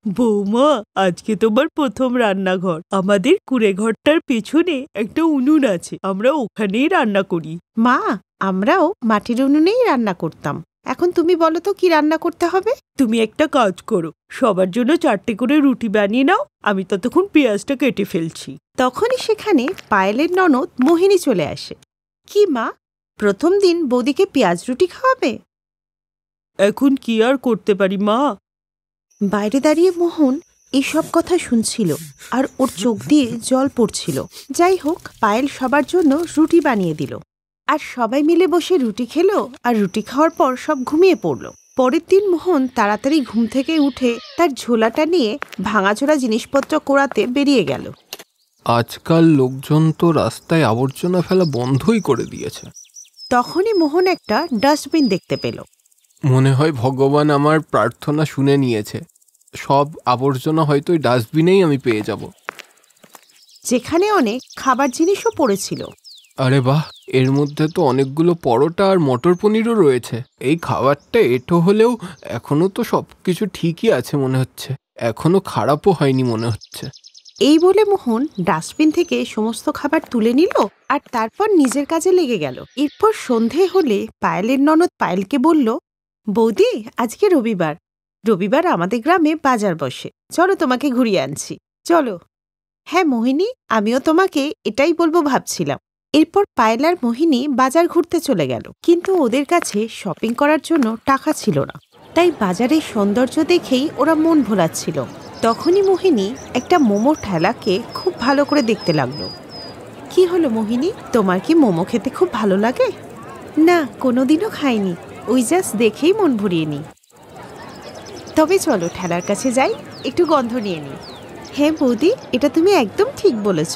বৌমা, আজকে তোমার প্রথম রান্নাঘর। আমাদের কুঁড়েঘরটার পেছনে একটা উনুন আছে, আমরা ওখানেই রান্না করি। মা, আমরাও মাটির উনুনেই রান্না করতাম। এখন তুমি বলো তো কি রান্না করতে হবে? তুমি একটা কাজ করো, সবার জন্য 4টে করে রুটি বানিয়ে নাও, আমি ততক্ষণ পেঁয়াজটা কেটে ফেলছি। তখনই সেখানে পায়েলের ননদ মোহিনী চলে আসে। কি মা, প্রথম দিন বৌদিকে পেঁয়াজ রুটি খাওয়াবে? এখন কি আর করতে পারি মা। বাইরে দাঁড়িয়ে মোহন এইসব কথা শুনছিল আর ওর চোখ দিয়ে জল পড়ছিল। যাই হোক, পায়েল সবার জন্য রুটি বানিয়ে দিল আর সবাই মিলে বসে রুটি খেলো। আর রুটি খাওয়ার পর সব ঘুমিয়ে পড়ল। পরের দিন মোহন তাড়াতাড়ি ঘুম থেকে উঠে তার ঝোলাটা নিয়ে ভাঙাচোরা জিনিসপত্র কোড়াতে বেরিয়ে গেল। আজকাল লোকজন তো রাস্তায় আবর্জনা ফেলা বন্ধই করে দিয়েছে। তখনই মোহন একটা ডাস্টবিন দেখতে পেল। মনে হয় ভগবান আমার প্রার্থনা শুনে নিয়েছে। সব আবর্জনা হয়তো ওই ডাস্টবিনেই আমি পেয়ে যাব, যেখানে অনেক খাবার জিনিসও পড়েছিল। আরে বাহ, এর মধ্যে তো অনেকগুলো পরোটা আর মটর পনিরও রয়েছে। এই খাবারটা এঁটো হলেও এখনো তো সব কিছু ঠিকই আছে মনে হচ্ছে, এখনো খারাপও হয়নি মনে হচ্ছে। এই বলে মোহন ডাস্টবিন থেকে সমস্ত খাবার তুলে নিল আর তারপর নিজের কাজে লেগে গেল। এরপর সন্ধে হলে পায়েলের ননদ পায়েলকে বলল, বৌদি, আজকে রবিবার। রবিবার আমাদের গ্রামে বাজার বসে, চলো তোমাকে ঘুরিয়ে আনছি, চলো। হ্যাঁ মোহিনী, আমিও তোমাকে এটাই বলবো ভাবছিলাম। এরপর পায়েল আর মোহিনী বাজার ঘুরতে চলে গেল, কিন্তু ওদের কাছে শপিং করার জন্য টাকা ছিল না। তাই বাজারের সৌন্দর্য দেখেই ওরা মন ভোলাচ্ছিল। তখনই মোহিনী একটা মোমোর ঠেলাকে খুব ভালো করে দেখতে লাগলো। কি হলো মোহিনী, তোমার কি মোমো খেতে খুব ভালো লাগে? না, কোনোদিনও খাইনি, ওই জাস্ট দেখেই মন ভরিয়ে নি। তবে চলো ঠেলার কাছে যাই, একটু গন্ধ নিয়ে নিই। হ্যাঁ বৌদি, এটা তুমি একদম ঠিক বলেছ।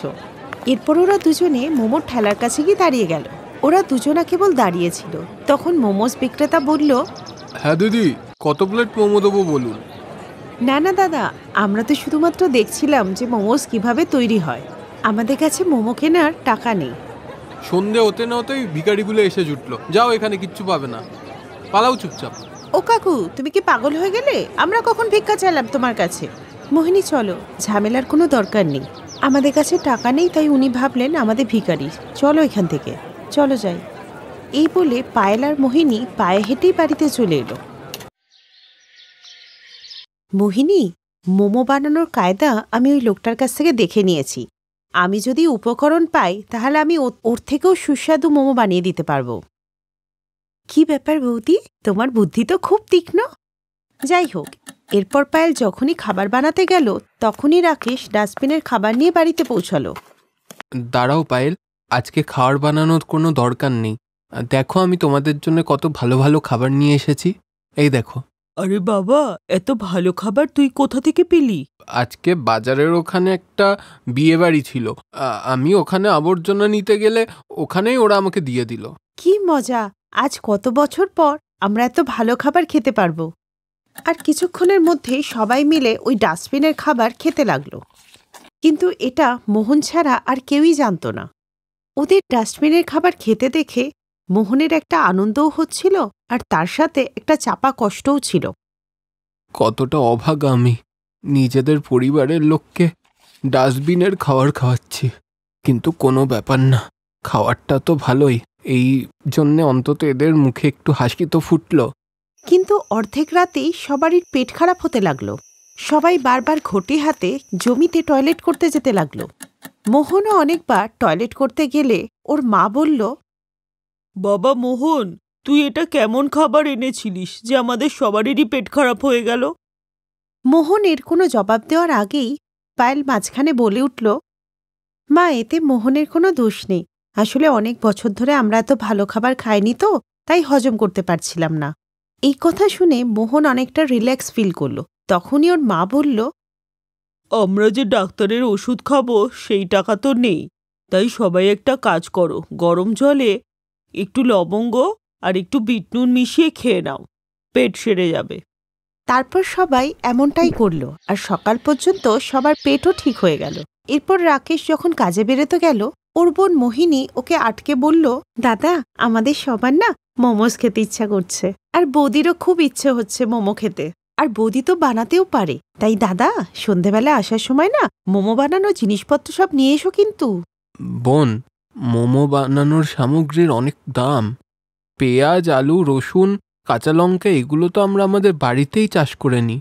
এরপর ওরা দুজনে মোমোর ঠেলার কাছে গিয়ে দাঁড়িয়ে গেল। ওরা দুজনা কেবল দাঁড়িয়েছিল, তখন মোমোস বিক্রেতা বলল, হ্যাঁ দিদি, কত প্লেট মোমো দেবো বলুন? না না দাদা, আমরা তো শুধুমাত্র দেখছিলাম যে মোমোস কিভাবে তৈরি হয়। আমাদের কাছে মোমো কেনার টাকা নেই। সন্ধে হতে না হতেই ভিখারিগুলো এসে জুটলো। যাও, এখানে কিচ্ছু পাবে না, পালাও চুপচাপ। ও কাকু, তুমি কি পাগল হয়ে গেলে? আমরা কখন ভিক্ষা চাইলাম তোমার কাছে? মোহিনী, চলো, ঝামেলার কোনো দরকার নেই। আমাদের কাছে টাকা নেই, তাই উনি ভাবলেন আমাদের ভিখারি। চলো এখান থেকে, চলো যাই। এই বলে পায়েল আর মোহিনী পায়ে হেঁটেই বাড়িতে চলে এলো। মোহিনী, মোমো বানানোর কায়দা আমি ওই লোকটার কাছ থেকে দেখে নিয়েছি। আমি যদি উপকরণ পাই তাহলে আমি ওর থেকেও সুস্বাদু মোমো বানিয়ে দিতে পারবো। কি ব্যাপার বৌদি, তোমার বুদ্ধি তো খুব তীক্ষ্ণ। যাই হোক, এরপর পায়েল যখনই খাবার বানাতে গেল তখনই রাকেশ ডাস্টবিনের খাবার নিয়ে বাড়িতে পৌঁছালো। দাঁড়াও পায়েল, আজকে খাবার বানানোর কোনো দরকার নেই। দেখো, আমি তোমাদের জন্য কত ভালো ভালো খাবার নিয়ে এসেছি। এই দেখো। আরে বাবা, এত ভালো খাবার তুই কোথা থেকে পেলি? আজকে বাজারের ওখানে একটা বিয়ে বাড়ি ছিল, আমি ওখানে আবর্জনা নিতে গেলে ওখানেই ওরা আমাকে দিয়ে দিল। কি মজা, আজ কত বছর পর আমরা এত ভালো খাবার খেতে পারবো। আর কিছুক্ষণের মধ্যেই সবাই মিলে ওই ডাস্টবিনের খাবার খেতে লাগলো। কিন্তু এটা মোহন ছাড়া আর কেউই জানত না। ওদের ডাস্টবিনের খাবার খেতে দেখে মোহনের একটা আনন্দও হচ্ছিল আর তার সাথে একটা চাপা কষ্টও ছিল। কতটা অভাগা আমি, নিজেদের পরিবারের লোককে ডাস্টবিনের খাবার খাওয়াচ্ছি। কিন্তু কোনো ব্যাপার না, খাওয়ারটা তো ভালোই, এই জন্যে অন্তত এদের মুখে একটু হাসি তো ফুটলো। কিন্তু অর্ধেক রাতেই সবারই পেট খারাপ হতে লাগলো। সবাই বারবার ঘটি হাতে জমিতে টয়লেট করতে যেতে লাগলো। মোহনও অনেকবার টয়লেট করতে গেলে ওর মা বলল, বাবা মোহন, তুই এটা কেমন খাবার এনেছিলিস যে আমাদের সবারই পেট খারাপ হয়ে গেল? মোহনের কোনো জবাব দেওয়ার আগেই পায়েল মাঝখানে বলে উঠল, মা, এতে মোহনের কোনো দোষ নেই। আসলে অনেক বছর ধরে আমরা এত ভালো খাবার খাইনি তো, তাই হজম করতে পারছিলাম না। এই কথা শুনে মোহন অনেকটা রিল্যাক্স ফিল করল। তখনই ওর মা বলল, আমরা যে ডাক্তারের ওষুধ খাবো সেই টাকা তো নেই, তাই সবাই একটা কাজ করো, গরম জলে একটু লবঙ্গ আর একটু বিট নুন মিশিয়ে খেয়ে নাও, পেট সেরে যাবে। তারপর সবাই এমনটাই করল আর সকাল পর্যন্ত সবার পেটও ঠিক হয়ে গেল। এরপর রাকেশ যখন কাজে বেরোতে গেল, ওর বোন মোহিনী ওকে আটকে বলল, দাদা, আমাদের সবার না মোমোস খেতে ইচ্ছা করছে, আর বৌদিরও খুব ইচ্ছে হচ্ছে মোমো খেতে। আর বৌদি তো বানাতেও পারে। তাই দাদা, সন্ধেবেলা আসার সময় না মোমো বানানোর জিনিসপত্র সব নিয়ে এসো কিন্তু। বোন, মোমো বানানোর সামগ্রীর অনেক দাম। পেঁয়াজ, আলু, রসুন, কাঁচা লঙ্কা এগুলো তো আমরা আমাদের বাড়িতেই চাষ করে নিই।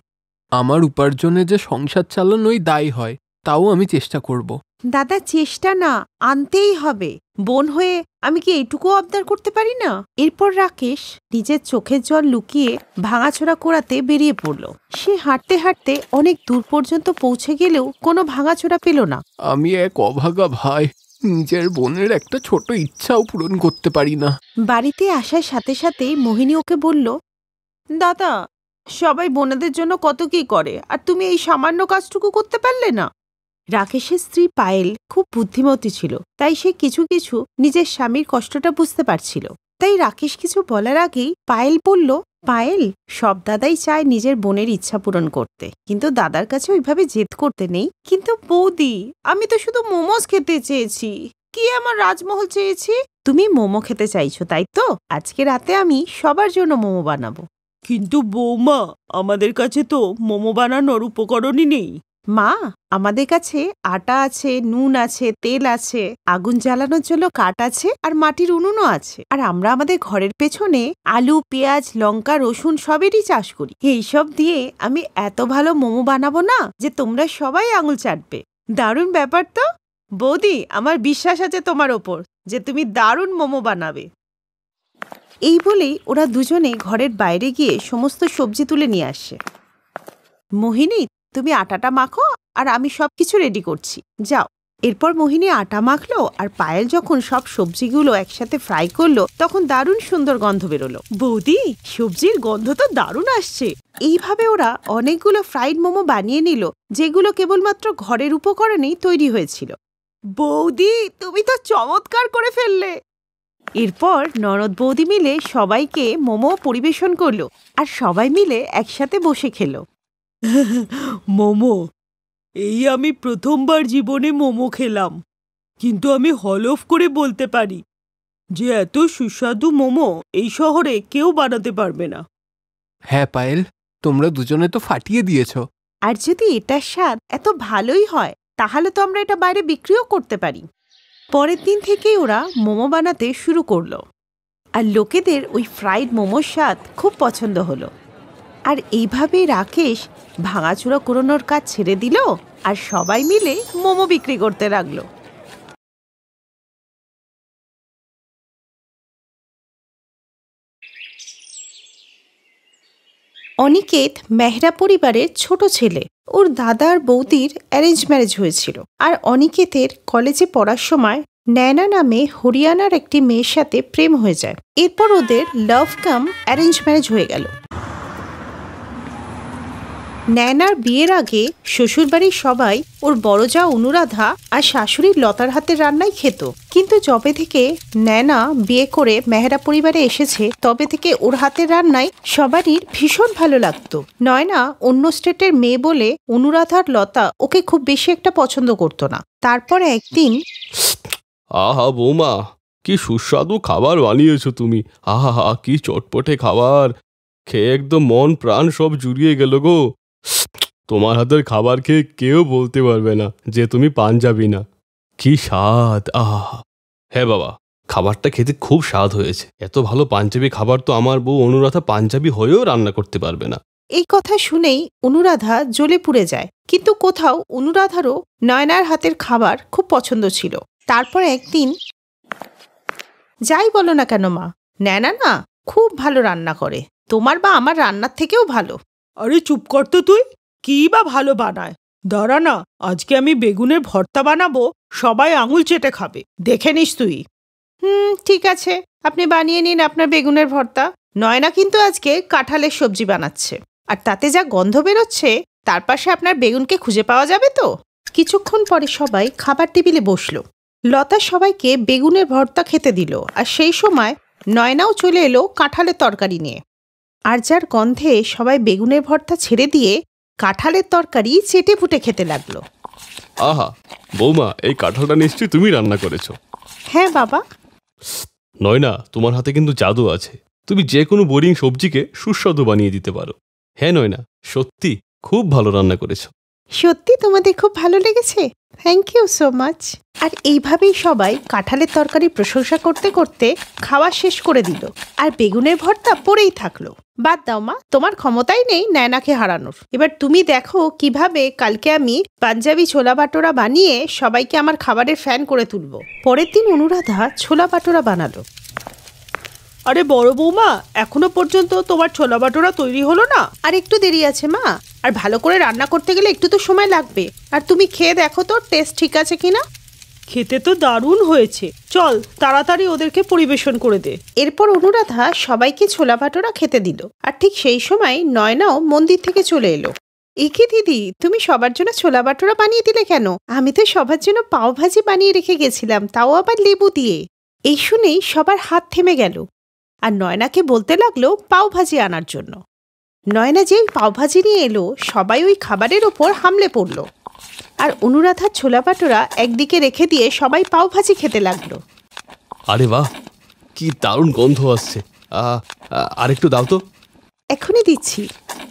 আমার উপার্জনে যে সংসার চালানোই দায় হয়, তাও আমি চেষ্টা করব। দাদা, চেষ্টা না, আনতেই হবে। বোন হয়ে আমি কি এইটুকু আবদার করতে পারি না? এরপর রাকেশ নিজের চোখের জল লুকিয়ে ভাঙাচোরা কোড়াতে বেরিয়ে পড়ল। সে হাঁটতে হাঁটতে অনেক দূর পর্যন্ত পৌঁছে গেলেও কোনো ভাঙাচোরা পেল না। আমি এক অভাগা ভাই, নিজের বোনের একটা ছোট ইচ্ছাও পূরণ করতে পারি না। বাড়িতে আসার সাথে সাথে মোহিনী ওকে বলল, দাদা, সবাই বোনেদের জন্য কত কি করে, আর তুমি এই সামান্য কাজটুকু করতে পারলে না? রাকেশের স্ত্রী পায়েল খুব বুদ্ধিমতী ছিল, তাই সে কিছু কিছু নিজের স্বামীর কষ্টটা বুঝতে পারছিল। তাই রাকেশ কিছু বলার আগেই পায়েল বলল, পায়েল, সব দাদাই চায় নিজের বোনের ইচ্ছা পূরণ করতে, কিন্তু দাদার কাছে ওইভাবে জেদ করতে নেই। কিন্তু বৌদি, আমি তো শুধু মোমোস খেতে চেয়েছি, কি আমার রাজমহল চেয়েছি? তুমি মোমো খেতে চাইছো, তাই তো? আজকে রাতে আমি সবার জন্য মোমো বানাবো। কিন্তু বৌমা, আমাদের কাছে তো মোমো বানানোর উপকরণই নেই। মা, আমাদের কাছে আটা আছে, নুন আছে, তেল আছে, আগুন জ্বালানোর জন্য কাঠ আছে, আর মাটির উনুনও আছে। আর আমরা আমাদের ঘরের পেছনে আলু, পেঁয়াজ, লঙ্কা, রসুন সবেরই চাষ করি। এইসব দিয়ে আমি এত ভালো মোমো বানাবো না যে তোমরা সবাই আঙুল চাটবে। দারুণ ব্যাপার তো বৌদি, আমার বিশ্বাস আছে তোমার ওপর যে তুমি দারুণ মোমো বানাবে। এই বলেই ওরা দুজনে ঘরের বাইরে গিয়ে সমস্ত সবজি তুলে নিয়ে আসে। মোহিনী, তুমি আটাটা মাখো, আর আমি সবকিছু রেডি করছি, যাও। এরপর মোহিনী আটা মাখলো, আর পায়েল যখন সব সবজিগুলো একসাথে ফ্রাই করলো, তখন দারুণ সুন্দর গন্ধ বেরোলো। বৌদি, সবজির গন্ধ তো দারুণ আসছে। এইভাবে ওরা অনেকগুলো ফ্রাইড মোমো বানিয়ে নিল, যেগুলো কেবলমাত্র ঘরের উপকরণেই তৈরি হয়েছিল। বৌদি, তুমি তো চমৎকার করে ফেললে। এরপর ননদ বৌদি মিলে সবাইকে মোমো পরিবেশন করলো, আর সবাই মিলে একসাথে বসে খেলো। মোমো, এই আমি প্রথমবার জীবনে মোমো খেলাম, কিন্তু আমি হলফ করে বলতে পারি যে এত সুস্বাদু মোমো এই শহরে কেউ বানাতে পারবে না। হ্যাঁ পায়েল, তোমরা দুজনে তো ফাটিয়ে দিয়েছ। আর যদি এটার স্বাদ এত ভালোই হয়, তাহলে তো আমরা এটা বাইরে বিক্রিও করতে পারি। পরের দিন থেকেই ওরা মোমো বানাতে শুরু করলো, আর লোকেদের ওই ফ্রাইড মোমোর স্বাদ খুব পছন্দ হলো। আর এইভাবে রাকেশ ভাঙাচুরা কুড়োনোর কাজ ছেড়ে দিল, আর সবাই মিলে মোমো বিক্রি করতে লাগলো। অনিকেত মেহরা পরিবারের ছোট ছেলে। ওর দাদার বৌদির অ্যারেঞ্জ ম্যারেজ হয়েছিল, আর অনিকেতের কলেজে পড়ার সময় নয়না নামে হরিয়ানার একটি মেয়ের সাথে প্রেম হয়ে যায়। এরপর ওদের লাভ কাম অ্যারেঞ্জ ম্যারেজ হয়ে গেল। নয়নার বিয়ের আগে শ্বশুরবাড়ির সবাই ওর বড় যা অনুরাধা আর শাশুড়ির লতার হাতের রান্নাই খেত, কিন্তু যবে থেকে নয়না বিয়ে করে মেহরা পরিবারে এসেছে, তবে থেকে ওর হাতের রান্নাই সবারই ভীষণ ভালো লাগতো। নয়না অন্য স্টেটের মেয়ে বলে অনুরাধার লতা ওকে খুব বেশি একটা পছন্দ করতো না। তারপর একদিন, আহা বৌমা, কি সুস্বাদু খাবার বানিয়েছো তুমি। আহা হা, কি চটপটে খাবার, খেয়ে একদম মন প্রাণ সব জুড়িয়ে গেল গো। তোমার হাতের খাবার খেয়ে কেউ বলতে পারবে না যে তুমি পাঞ্জাবি না। কি স্বাদ, আহা। হ্যাঁ বাবা, খাবারটা খেতে খুব স্বাদ হয়েছে। এত ভালো পাঞ্জাবি খাবার তো আমার বউ অনুরাধা পাঞ্জাবি হয়েও রান্না করতে পারবে না। এই কথা শুনেই অনুরাধা জ্বলে পুড়ে যায়, কিন্তু কোথাও অনুরাধারও নয়নার হাতের খাবার খুব পছন্দ ছিল। তারপর একদিন, যাই বলো না কেন মা, নয়না না খুব ভালো রান্না করে, তোমার বা আমার রান্নার থেকেও ভালো। আরে চুপ কর তো তুই, কি বা ভালো বানায়। দাঁড়া না, আজকে আমি বেগুনের ভর্তা বানাবো, সবাই আঙুল চেটে খাবে, দেখে নিস তুই। ঠিক আছে, আপনি বানিয়ে নিন আপনার বেগুনের ভর্তা। নয়না কিন্তু আজকে কাঁঠালের সবজি বানাচ্ছে, আর তাতে যা গন্ধ বেরোচ্ছে, তার পাশে আপনার বেগুনকে খুঁজে পাওয়া যাবে তো। কিছুক্ষণ পরে সবাই খাবার টেবিলে বসলো। লতা সবাইকে বেগুনের ভর্তা খেতে দিল, আর সেই সময় নয়নাও চলে এলো কাঁঠালের তরকারি নিয়ে। আর যার গন্ধে সবাই বেগুনের ভর্তা ছেড়ে দিয়ে কাঁঠালের তরকারি চেটে ফুটে খেতে লাগলো। আহা বৌমা, এই কাঁঠালটা নিশ্চয়ই তুমি রান্না করেছো। হ্যাঁ বাবা। নয়না, তোমার হাতে কিন্তু জাদু আছে, তুমি যে কোনো বোরিং সবজিকে সুস্বাদু বানিয়ে দিতে পারো। হ্যাঁ নয়না, সত্যি খুব ভালো রান্না করেছো। সত্যি তোমাদের খুব ভালো লেগেছে? Thank you so much. আর এইভাবেই সবাই কাঁঠালের তরকারি প্রশংসা করতে করতে খাওয়া শেষ করে দিল, আর বেগুনের ভর্তা পড়েই থাকলো। বাদ দাও মা, তোমার ক্ষমতাই নেই নয়নাকে হারানোর। এবার তুমি দেখো কিভাবে কালকে আমি পাঞ্জাবি ছোলা বাটোরা বানিয়ে সবাইকে আমার খাবারের ফ্যান করে তুলবো। পরের দিন অনুরাধা ছোলা বাটোরা বানালো। আরে বড় বৌমা, এখনো পর্যন্ত তোমার ছোলা বাটোরা তৈরি হলো না? আর একটু দেরি আছে মা, আর ভালো করে রান্না করতে গেলে একটু তো সময় লাগবে। আর তুমি খেয়ে দেখো তো টেস্ট ঠিক আছে কিনা। খেতে তো দারুণ হয়েছে, চল তাড়াতাড়ি ওদেরকে পরিবেশন করে দে। এরপর অনুরাধা সবাইকে ছোলা ভাটোরা খেতে দিল, আর ঠিক সেই সময় নয়নাও মন্দির থেকে চলে এলো। একে দিদি, তুমি সবার জন্য ছোলা বাটোরা বানিয়ে দিলে কেন? আমি তো সবার জন্য পাও ভাজি বানিয়ে রেখে গেছিলাম, তাও আবার লেবু দিয়ে। এই শুনেই সবার হাত থেমে গেল, আর নয়নাকে বলতে লাগলো পাও ভাজি আনার জন্য। নয়না যেই পাও ভাজি নিয়ে এলো, সবাই ওই খাবারের ওপর হামলে পড়ল, আর অনুরাধার ছোলা বাটোরা একদিকে রেখে দিয়ে সবাই পাও ভাজি খেতে লাগলো। আরে বাহ, কি দারুণ গন্ধ আসছে। আরেকটু দাও তো। এখনই দিচ্ছি।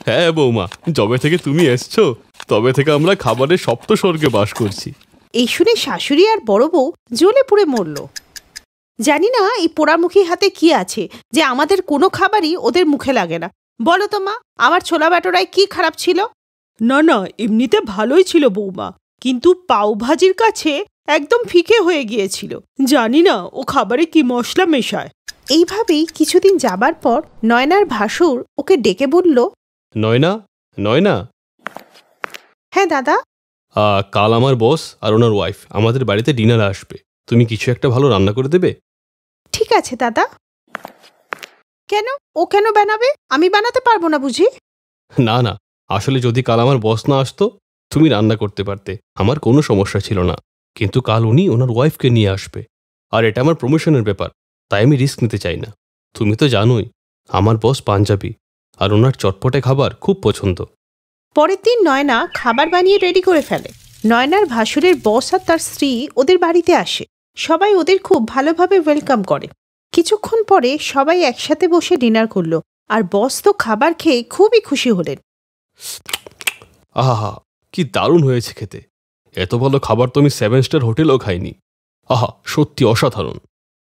হ্যাঁ বৌমা, যবে থেকে তুমি এসছো তবে থেকে আমরা খাবারের সপ্ত স্বর্গে বাস করছি। এই শুনে শাশুড়ি আর বড় বউ জ্বলে পুড়ে মরল। জানি না এই পোড়ামুখী হাতে কি আছে যে আমাদের কোনো খাবারই ওদের মুখে লাগে না। বলো তো মা, আমার ছোলা বাটোরায় কি খারাপ ছিল? না না, এমনিতে ভালোই ছিল বৌমা, কিন্তু পাও ভাজির কাছে একদম ফিকে হয়ে গিয়েছিল। জানি না ও খাবারে কি মশলা মেশায়। এইভাবেই কিছুদিন যাবার পর নয়নার ভাসুর ওকে ডেকে বলল, নয়না, নয়না, হ্যাঁ দাদা। কাল আমার বস আর ওনার ওয়াইফ আমাদের বাড়িতে ডিনারে আসবে। তুমি কিছু একটা ভালো রান্না করে দেবে? ঠিক আছে দাদা। কেন, ও কেন বানাবে? আমি বানাতে পারবো না বুঝি? না না, আসলে যদি কাল আমার বস না আসতো তুমি রান্না করতে পারতে, আমার কোনো সমস্যা ছিল না। কিন্তু কাল উনি ওনার ওয়াইফকে নিয়ে আসবে, আর এটা আমার প্রমোশনের ব্যাপার, তাই আমি রিস্ক নিতে চাই না। তুমি তো জানোই আমার বস পাঞ্জাবি, আর ওনার চটপটে খাবার খুব পছন্দ। পরের দিন নয়না খাবার বানিয়ে রেডি করে ফেলে। নয়নার ভাসুরের বস আর তার স্ত্রী ওদের বাড়িতে আসে। সবাই ওদের খুব ভালোভাবে ওয়েলকাম করে। কিছুক্ষণ পরে সবাই একসাথে বসে ডিনার করলো, আর বস তো খাবার খেয়ে খুবই খুশি হলেন। আহা, কি দারুণ হয়েছে খেতে। এত ভালো খাবার তো আমি 7 স্টার হোটেলেও খাইনি। আহা, সত্যি অসাধারণ।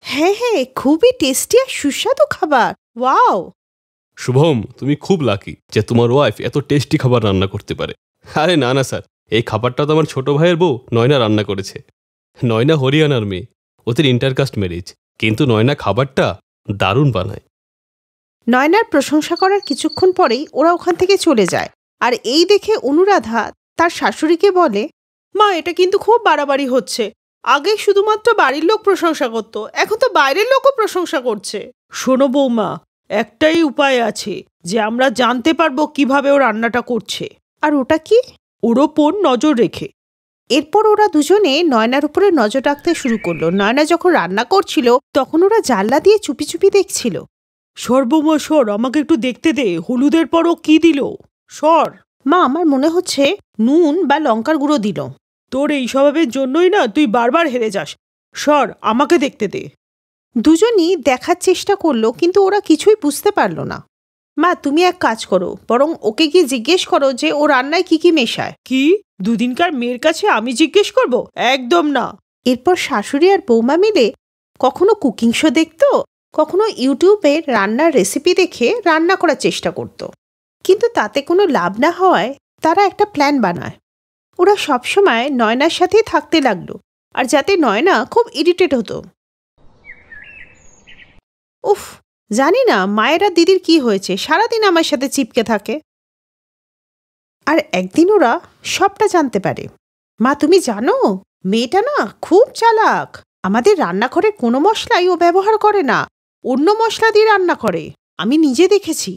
হ্যাঁ হ্যাঁ, খুবই টেস্টি আর সুস্বাদু খাবার। ওয়াও! শুভম, তুমি খুব লাকি যে তোমার ওয়াইফ এত টেস্টি খাবার রান্না করতে পারে। আরে না না স্যার, এই খাবারটা তো আমার ছোট ভাইয়ের বউ নয়না রান্না করেছে। নয়না হরিয়ানার মেয়ে, ওদের ইন্টারকাস্ট ম্যারেজ, কিন্তু নয়না খাবারটা দারুণ বানায়। নয়নার প্রশংসা করার কিছুক্ষণ পরেই ওরা ওখান থেকে চলে যায়। আর এই দেখে অনুরাধা তার শাশুড়িকে বলে, মা, এটা কিন্তু খুব বাড়াবাড়ি হচ্ছে। আগে শুধুমাত্র বাড়ির লোক প্রশংসা করতো, এখন তো বাইরের লোকও প্রশংসা করছে। শোনো বৌমা, একটাই উপায় আছে যে আমরা জানতে পারবো কিভাবে ও রান্নাটা করছে। আর ওটা কি? ওর ওপর নজর রেখে। এরপর ওরা দুজনে নয়নার উপরে নজর রাখতে শুরু করলো। নয়না যখন রান্না করছিল তখন ওরা জানলা দিয়ে চুপি চুপি দেখছিল। সর বৌমা সর, আমাকে একটু দেখতে দে, হলুদের পর ও কি দিল। সর। মা, আমার মনে হচ্ছে নুন বা লঙ্কার গুঁড়ো দিল। তোর এই স্বভাবের জন্যই না তুই বারবার হেরে যাস। সর, আমাকে দেখতে দে। দুজনই দেখার চেষ্টা করলো, কিন্তু ওরা কিছুই বুঝতে পারল না। মা, তুমি এক কাজ করো, বরং ওকে গিয়ে জিজ্ঞেস করো যে ও রান্নায় কি কি মেশায়। কি দুদিনকার মেয়ের কাছে আমি জিজ্ঞেস করব? একদম না। এরপর শাশুড়ি আর বৌমা মিলে কখনো কুকিং শো দেখতো, কখনো ইউটিউবে রান্নার রেসিপি দেখে রান্না করার চেষ্টা করত। কিন্তু তাতে কোনো লাভ না হওয়ায় তারা একটা প্ল্যান বানায়। ওরা সবসময় নয়নার সাথেই থাকতে লাগলো, আর যাতে নয়না খুব ইরিটেট হতো। উফ, জানি না মায়ের আর দিদির কি হয়েছে, সারাদিন আমার সাথে চিপকে থাকে। আর একদিন ওরা সবটা জানতে পারে। মা, তুমি জানো মেয়েটা না খুব চালাক। আমাদের রান্নাঘরে কোনো মশলাই ও ব্যবহার করে না, অন্য মশলা দিয়ে রান্না করে। আমি নিজে দেখেছি।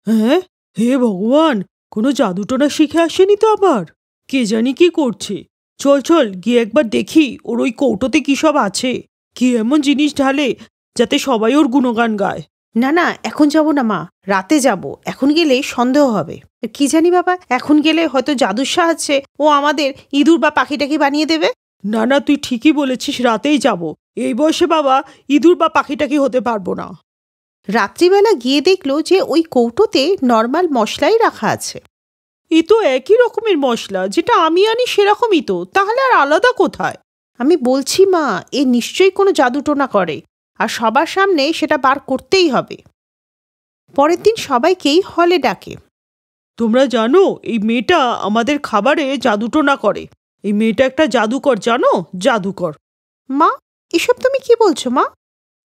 হ্যাঁ, হে ভগবান, কোনো জাদুটোনা শিখে আসেনি তো আবার? কে জানি কি করছে। চল চল গিয়ে একবার দেখি ওর ওই কৌটোতে কি সব আছে। কি এমন জিনিস ঢালে যাতে সবাই ওর গুণগান গায়। না না, এখন যাব না মা, রাতে যাব। এখন গেলে সন্দেহ হবে। কি জানি বাবা, এখন গেলে হয়তো জাদুর সাহায্যে ও আমাদের ইঁদুর বা পাখিটাকি বানিয়ে দেবে। না না, তুই ঠিকই বলেছিস, রাতেই যাব। এই বয়সে বাবা ইঁদুর বা পাখিটাকি হতে পারবো না। রাত্রিবেলা গিয়ে দেখলো যে ওই কৌটোতে নর্মাল মশলাই রাখা আছে। এ তো একই রকমের মশলা, যেটা আমি আনি সেরকমই তো, তাহলে আর আলাদা কোথায়? আমি বলছি মা, এ নিশ্চয়ই কোনো জাদুটোনা করে, আর সবার সামনে সেটা বার করতেই হবে। পরের দিন সবাইকেই হলে ডাকে। তোমরা জানো এই মেয়েটা আমাদের খাবারে জাদুটোনা করে। এই মেয়েটা একটা জাদুকর, জানো? জাদুকর। মা, এসব তুমি কি বলছো মা?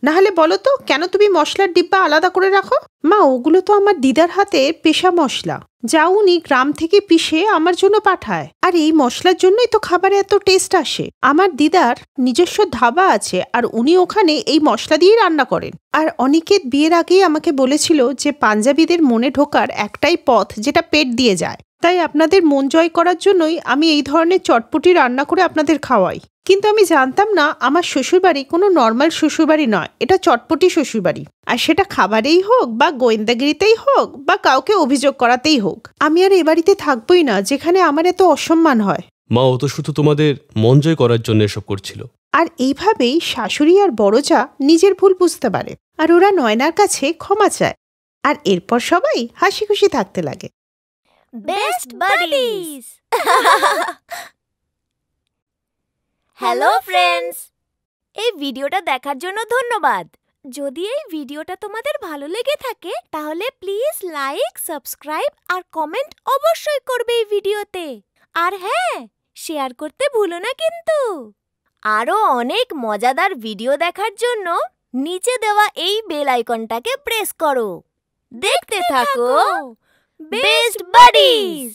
না হলে বলো তো, কেন তুমি মশলার ডিব্বা আলাদা করে রাখো? মা, ওগুলো তো আমার দিদার হাতে পেশা মশলা, যা উনি গ্রাম থেকে পিষে আমার জন্য পাঠায়। আর এই মশলার জন্যই তো খাবারে এত টেস্ট আসে। আমার দিদার নিজস্ব ধাবা আছে, আর উনি ওখানে এই মশলা দিয়েই রান্না করেন। আর অনিকেত বিয়ের আগেই আমাকে বলেছিল যে পাঞ্জাবিদের মনে ঢোকার একটাই পথ, যেটা পেট দিয়ে যায়। তাই আপনাদের মন জয় করার জন্যই আমি এই ধরনের চটপটি রান্না করে আপনাদের খাওয়াই। কিন্তু আমি জানতাম না আমার শ্বশুরবাড়ি কোনো নর্মাল শ্বশুরবাড়ি নয়, এটা চটপটি শ্বশুরবাড়ি। আর সেটা খাবারেই হোক, বা গোয়েন্দাগিরিতেই হোক, বা কাউকে অভিযোগ করাতেই হোক। আমি আর এ বাড়িতে থাকবোই না যেখানে আমার এত অসম্মান হয়। মা, ও তো শুধু তোমাদের মন জয় করার জন্য এসব করছিল। আর এইভাবেই শাশুড়ি আর বড় যা নিজের ভুল বুঝতে পারে, আর ওরা নয়নার কাছে ক্ষমা চায়। আর এরপর সবাই হাসি খুশি থাকতে লাগে। Best buddies. হ্যালো ফ্রেন্ডস, এই ভিডিওটা দেখার জন্য ধন্যবাদ। যদি এই ভিডিওটা তোমাদের ভালো লেগে থাকে তাহলে প্লিজ লাইক, সাবস্ক্রাইব আর কমেন্ট অবশ্যই করবে এই ভিডিওতে। আর হ্যাঁ, শেয়ার করতে ভুলো না কিন্তু। আরো অনেক মজাদার ভিডিও দেখার জন্য নিচে দেওয়া এই বেল আইকনটাকে প্রেস করো। দেখতে থাকো বেস্ট বাডিজ।